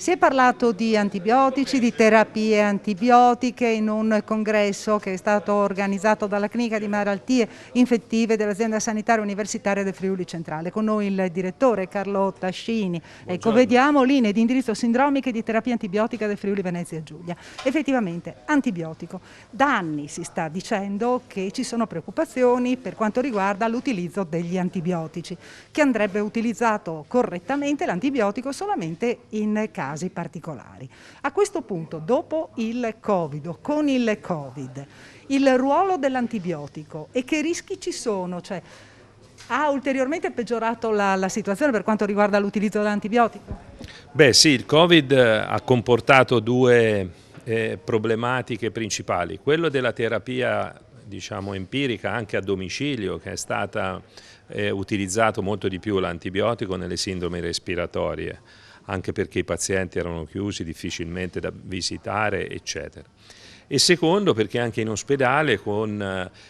Si è parlato di antibiotici, di terapie antibiotiche in un congresso che è stato organizzato dalla Clinica di Malattie Infettive dell'Azienda Sanitaria Universitaria del Friuli Centrale. Con noi il direttore Carlo Tascini. Buongiorno. Ecco, vediamo linee di indirizzo sindromiche di terapia antibiotica del Friuli Venezia Giulia. Effettivamente, antibiotico. Da anni si sta dicendo che ci sono preoccupazioni per quanto riguarda l'utilizzo degli antibiotici, che andrebbe utilizzato correttamente l'antibiotico solamente in casi particolari. A questo punto, dopo il Covid o con il Covid, il ruolo dell'antibiotico e che rischi ci sono? Cioè, ha ulteriormente peggiorato la situazione per quanto riguarda l'utilizzo dell'antibiotico? Beh sì, il Covid ha comportato due problematiche principali. Quello della terapia, diciamo, empirica anche a domicilio, che è stata utilizzato molto di più l'antibiotico nelle sindromi respiratorie, anche perché i pazienti erano chiusi, difficilmente da visitare, eccetera. E secondo, perché anche in ospedale con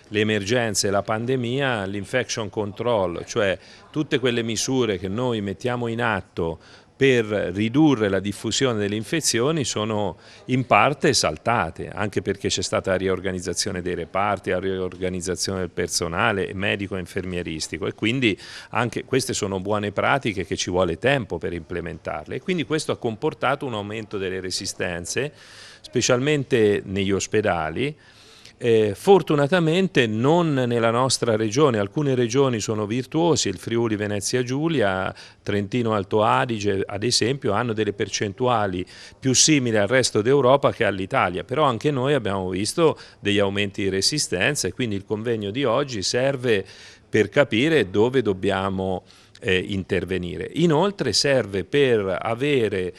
le emergenze e la pandemia l'infection control, cioè tutte quelle misure che noi mettiamo in atto per ridurre la diffusione delle infezioni sono in parte saltate, anche perché c'è stata la riorganizzazione dei reparti, la riorganizzazione del personale medico e infermieristico, e quindi anche queste sono buone pratiche che ci vuole tempo per implementarle, e quindi questo ha comportato un aumento delle resistenze, specialmente negli ospedali. Fortunatamente non nella nostra regione, alcune regioni sono virtuose, il Friuli Venezia Giulia, Trentino Alto Adige ad esempio hanno delle percentuali più simili al resto d'Europa che all'Italia, però anche noi abbiamo visto degli aumenti di resistenza, e quindi il convegno di oggi serve per capire dove dobbiamo intervenire. Inoltre serve per avere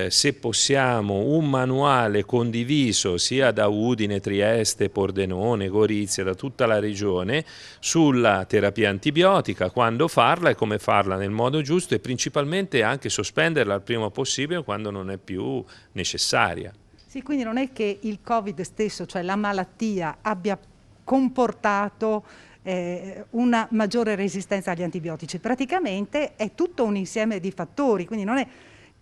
se possiamo un manuale condiviso sia da Udine, Trieste, Pordenone, Gorizia, da tutta la regione sulla terapia antibiotica, quando farla e come farla nel modo giusto, e principalmente anche sospenderla al prima possibile quando non è più necessaria. Sì, quindi non è che il Covid stesso, cioè la malattia, abbia comportato una maggiore resistenza agli antibiotici, praticamente è tutto un insieme di fattori, quindi non è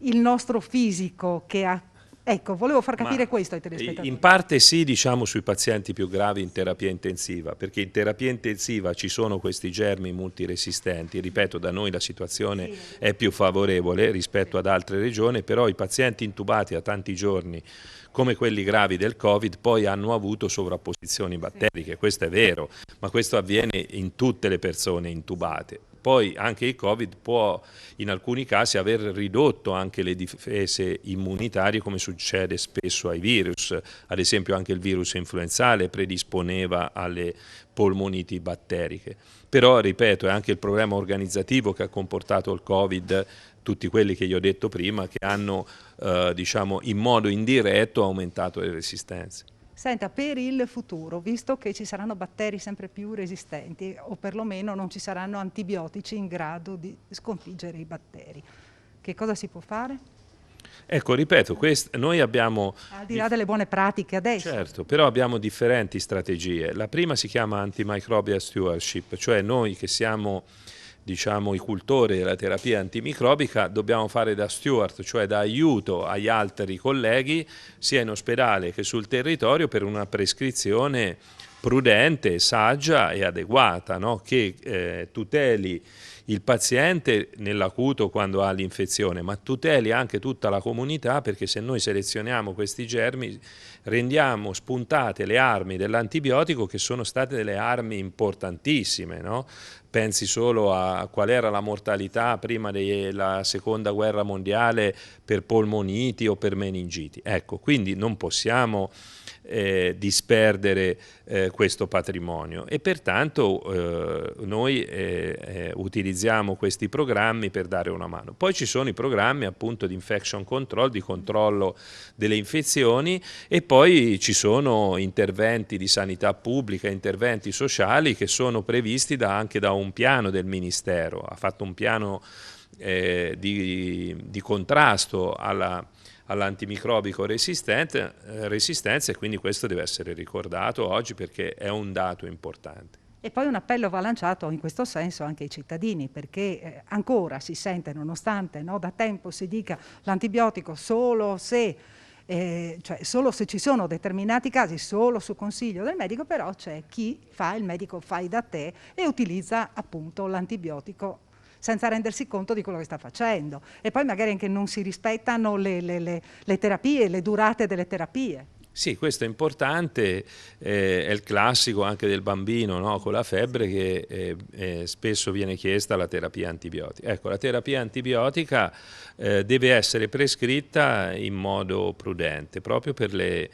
il nostro fisico che ha... Ecco, volevo far capire questo ai telespettatori. In parte sì, diciamo, sui pazienti più gravi in terapia intensiva, perché in terapia intensiva ci sono questi germi multiresistenti. Ripeto, da noi la situazione è più favorevole rispetto ad altre regioni, però i pazienti intubati a tanti giorni, come quelli gravi del Covid, poi hanno avuto sovrapposizioni batteriche. Questo è vero, ma questo avviene in tutte le persone intubate. Poi anche il Covid può in alcuni casi aver ridotto anche le difese immunitarie, come succede spesso ai virus. Ad esempio anche il virus influenzale predisponeva alle polmoniti batteriche. Però, ripeto, è anche il problema organizzativo che ha comportato il Covid, tutti quelli che io ho detto prima, che hanno diciamo, in modo indiretto aumentato le resistenze. Senta, per il futuro, visto che ci saranno batteri sempre più resistenti, o perlomeno non ci saranno antibiotici in grado di sconfiggere i batteri, che cosa si può fare? Ecco, ripeto, noi abbiamo... Al di là delle buone pratiche adesso. Certo, però abbiamo differenti strategie. La prima si chiama antimicrobial stewardship, cioè noi che siamo, diciamo, i cultori della terapia antimicrobica dobbiamo fare da steward, cioè da aiuto agli altri colleghi sia in ospedale che sul territorio per una prescrizione prudente, saggia e adeguata, no? Che tuteli il paziente nell'acuto quando ha l'infezione, ma tuteli anche tutta la comunità, perché se noi selezioniamo questi germi rendiamo spuntate le armi dell'antibiotico, che sono state delle armi importantissime, no? Pensi solo a qual era la mortalità prima della seconda guerra mondiale per polmoniti o per meningiti. Ecco, quindi non possiamo disperdere questo patrimonio, e pertanto noi utilizziamo questi programmi per dare una mano. Poi ci sono i programmi appunto di infection control, di controllo delle infezioni, e poi ci sono interventi di sanità pubblica, interventi sociali che sono previsti anche da un piano del Ministero. Ha fatto un piano di contrasto all'antimicrobico resistenza, e quindi questo deve essere ricordato oggi perché è un dato importante. E poi un appello va lanciato in questo senso anche ai cittadini, perché ancora si sente, nonostante da tempo si dica l'antibiotico solo se solo se ci sono determinati casi, solo su consiglio del medico, però c'è chi fa il medico fai da te e utilizza appunto l'antibiotico senza rendersi conto di quello che sta facendo. E poi magari anche non si rispettano le terapie, le durate delle terapie. Sì, questo è importante, è il classico anche del bambino, no? Con la febbre che spesso viene chiesta la terapia antibiotica. Ecco, la terapia antibiotica deve essere prescritta in modo prudente, proprio per le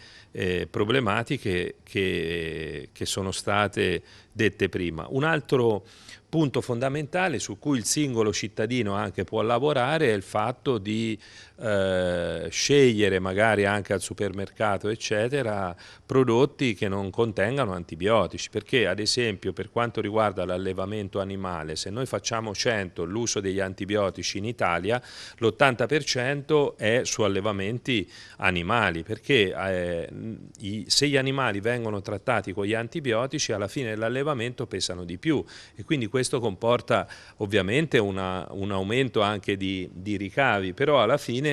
problematiche che sono state dette prima. Un altro punto fondamentale su cui il singolo cittadino anche può lavorare è il fatto di scegliere magari anche al supermercato eccetera prodotti che non contengano antibiotici, perché ad esempio per quanto riguarda l'allevamento animale, se noi facciamo 100 l'uso degli antibiotici in Italia, l'80% è su allevamenti animali, perché se gli animali vengono trattati con gli antibiotici alla fine dell'allevamento pesano di più e quindi questo comporta ovviamente un aumento anche di ricavi, però alla fine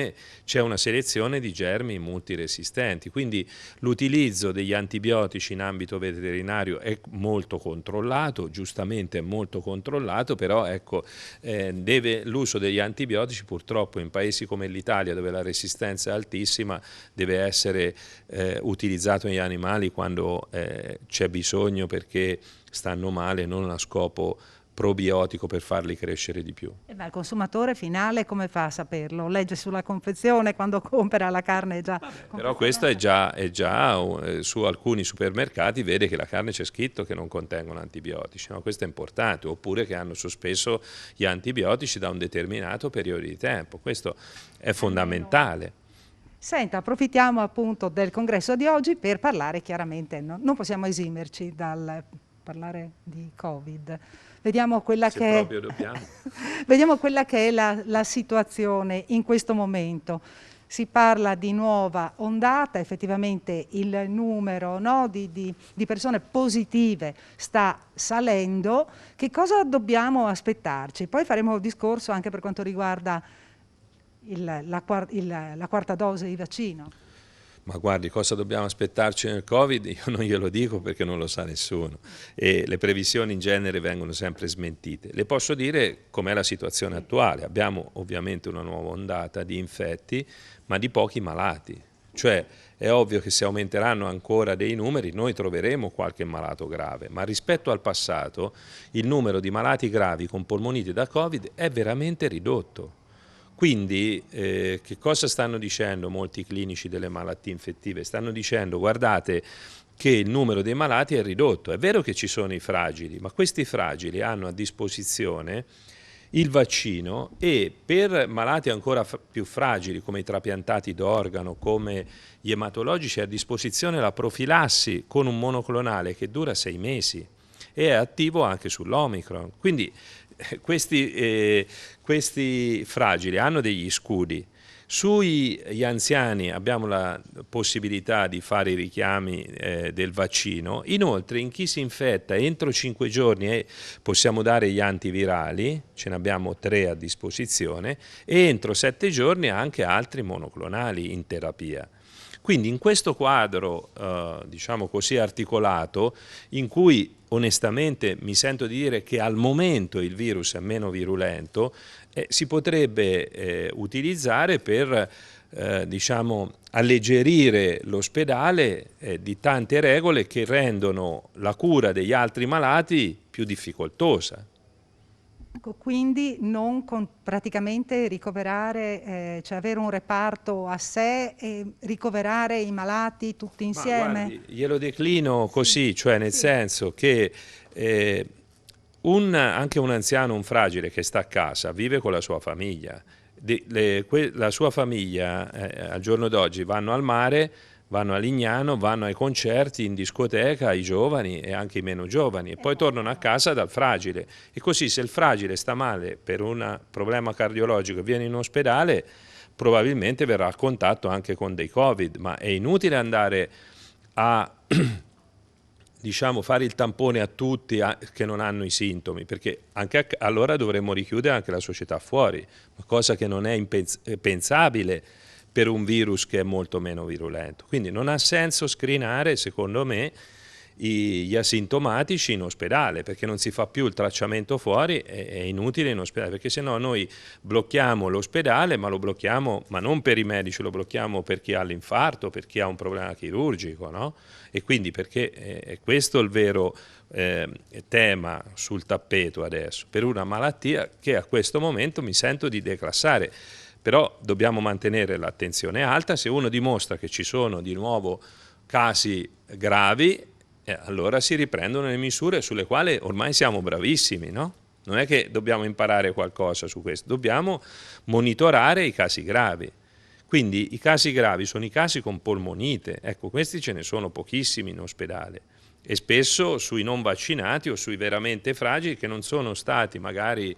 c'è una selezione di germi multiresistenti, quindi l'utilizzo degli antibiotici in ambito veterinario è molto controllato, giustamente è molto controllato, però ecco, l'uso degli antibiotici purtroppo in paesi come l'Italia, dove la resistenza è altissima, deve essere utilizzato negli animali quando c'è bisogno perché stanno male, non a scopo probiotico per farli crescere di più. Ma il consumatore finale come fa a saperlo? Legge sulla confezione quando compra la carne già. Però questo è già su alcuni supermercati vede che la carne c'è scritto che non contengono antibiotici, no? Questo è importante, oppure che hanno sospeso gli antibiotici da un determinato periodo di tempo, questo è fondamentale. Senta, approfittiamo appunto del congresso di oggi per parlare chiaramente, non possiamo esimerci dal parlare di Covid. Vediamo quella vediamo quella che è la situazione in questo momento. Si parla di nuova ondata, effettivamente il numero di persone positive sta salendo. Che cosa dobbiamo aspettarci? Poi faremo un discorso anche per quanto riguarda la quarta dose di vaccino. Ma guardi, cosa dobbiamo aspettarci nel Covid? Io non glielo dico perché non lo sa nessuno e le previsioni in genere vengono sempre smentite. Le posso dire com'è la situazione attuale. Abbiamo ovviamente una nuova ondata di infetti, ma di pochi malati. Cioè è ovvio che se aumenteranno ancora dei numeri noi troveremo qualche malato grave, ma rispetto al passato il numero di malati gravi con polmonite da Covid è veramente ridotto. Quindi che cosa stanno dicendo molti clinici delle malattie infettive? Stanno dicendo guardate che il numero dei malati è ridotto, è vero che ci sono i fragili, ma questi fragili hanno a disposizione il vaccino e per malati ancora più fragili come i trapiantati d'organo, come gli ematologici, è a disposizione la profilassi con un monoclonale che dura 6 mesi e è attivo anche sull'Omicron. Quindi questi fragili hanno degli scudi. Sugli anziani abbiamo la possibilità di fare i richiami del vaccino. Inoltre in chi si infetta entro 5 giorni possiamo dare gli antivirali, ce ne abbiamo 3 a disposizione, e entro 7 giorni anche altri monoclonali in terapia. Quindi in questo quadro, diciamo così articolato, in cui onestamente mi sento di dire che al momento il virus è meno virulento, si potrebbe utilizzare per diciamo, alleggerire l'ospedale di tante regole che rendono la cura degli altri malati più difficoltosa. Quindi non praticamente ricoverare, cioè avere un reparto a sé e ricoverare i malati tutti insieme? Ma guardi, glielo declino così, cioè nel senso che anche un anziano, un fragile che sta a casa, vive con la sua famiglia. La sua famiglia al giorno d'oggi vanno al mare, vanno a Lignano, vanno ai concerti, in discoteca, i giovani e anche i meno giovani e poi tornano a casa dal fragile. E così se il fragile sta male per un problema cardiologico e viene in ospedale, probabilmente verrà a contatto anche con dei Covid, ma è inutile andare a diciamo, fare il tampone a tutti che non hanno i sintomi, perché anche allora dovremmo richiudere anche la società fuori, cosa che non è pensabile per un virus che è molto meno virulento. Quindi non ha senso screenare, secondo me, gli asintomatici in ospedale, perché non si fa più il tracciamento fuori, è inutile in ospedale, perché sennò noi blocchiamo l'ospedale, ma lo blocchiamo, ma non per i medici, lo blocchiamo per chi ha l'infarto, per chi ha un problema chirurgico, no? E quindi perché è questo il vero tema sul tappeto adesso, per una malattia che a questo momento mi sento di declassare. Però dobbiamo mantenere l'attenzione alta. Se uno dimostra che ci sono di nuovo casi gravi, allora si riprendono le misure sulle quali ormai siamo bravissimi, no? Non è che dobbiamo imparare qualcosa su questo, dobbiamo monitorare i casi gravi. Quindi i casi gravi sono i casi con polmonite, ecco, questi ce ne sono pochissimi in ospedale, e spesso sui non vaccinati o sui veramente fragili che non sono stati magari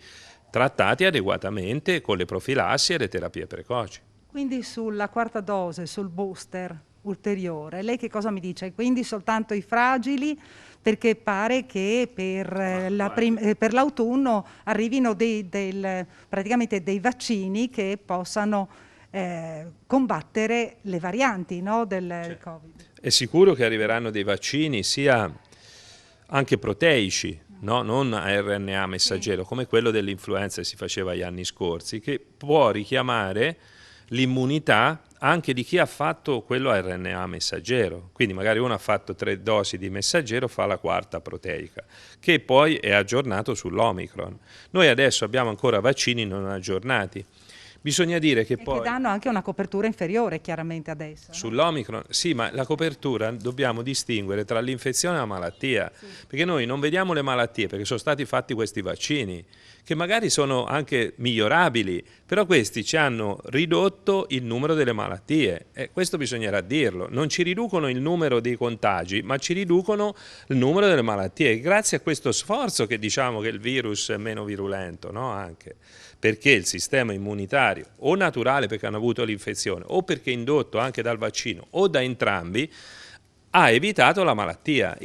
trattati adeguatamente con le profilassi e le terapie precoci. Quindi sulla quarta dose, sul booster ulteriore, lei che cosa mi dice? Quindi soltanto i fragili, perché pare che per l'autunno arrivino praticamente dei vaccini che possano combattere le varianti, no, del Covid. È sicuro che arriveranno dei vaccini sia anche proteici, no? Non a RNA messaggero, come quello dell'influenza che si faceva gli anni scorsi, che può richiamare l'immunità anche di chi ha fatto quello a RNA messaggero. Quindi magari uno ha fatto 3 dosi di messaggero, fa la quarta proteica, che poi è aggiornato sull'Omicron. Noi adesso abbiamo ancora vaccini non aggiornati. Bisogna dire che poi... che danno anche una copertura inferiore chiaramente adesso. Sull'Omicron, sì, ma la copertura dobbiamo distinguere tra l'infezione e la malattia, sì. Perché noi non vediamo le malattie perché sono stati fatti questi vaccini, che magari sono anche migliorabili, però questi ci hanno ridotto il numero delle malattie, e questo bisognerà dirlo. Non ci riducono il numero dei contagi, ma ci riducono il numero delle malattie, e grazie a questo sforzo che diciamo che il virus è meno virulento, no? Anche perché il sistema immunitario, o naturale perché hanno avuto l'infezione, o perché indotto anche dal vaccino, o da entrambi, ha evitato la malattia.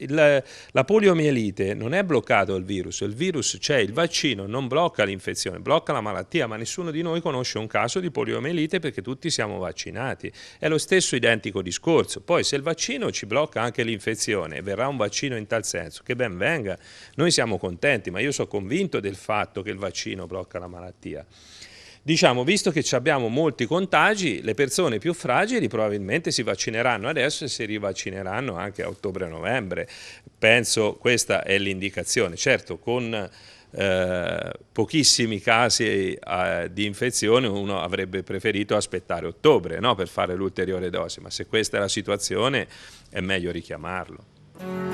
La poliomielite non è bloccato il virus c'è, il vaccino non blocca l'infezione, blocca la malattia, ma nessuno di noi conosce un caso di poliomielite perché tutti siamo vaccinati. È lo stesso identico discorso. Poi se il vaccino ci blocca anche l'infezione e verrà un vaccino in tal senso, che ben venga, noi siamo contenti, ma io sono convinto del fatto che il vaccino blocca la malattia. Diciamo, visto che abbiamo molti contagi, le persone più fragili probabilmente si vaccineranno adesso e si rivaccineranno anche a ottobre-novembre. Penso questa è l'indicazione. Certo, con pochissimi casi di infezione uno avrebbe preferito aspettare ottobre, no, per fare l'ulteriore dose, ma se questa è la situazione è meglio richiamarlo.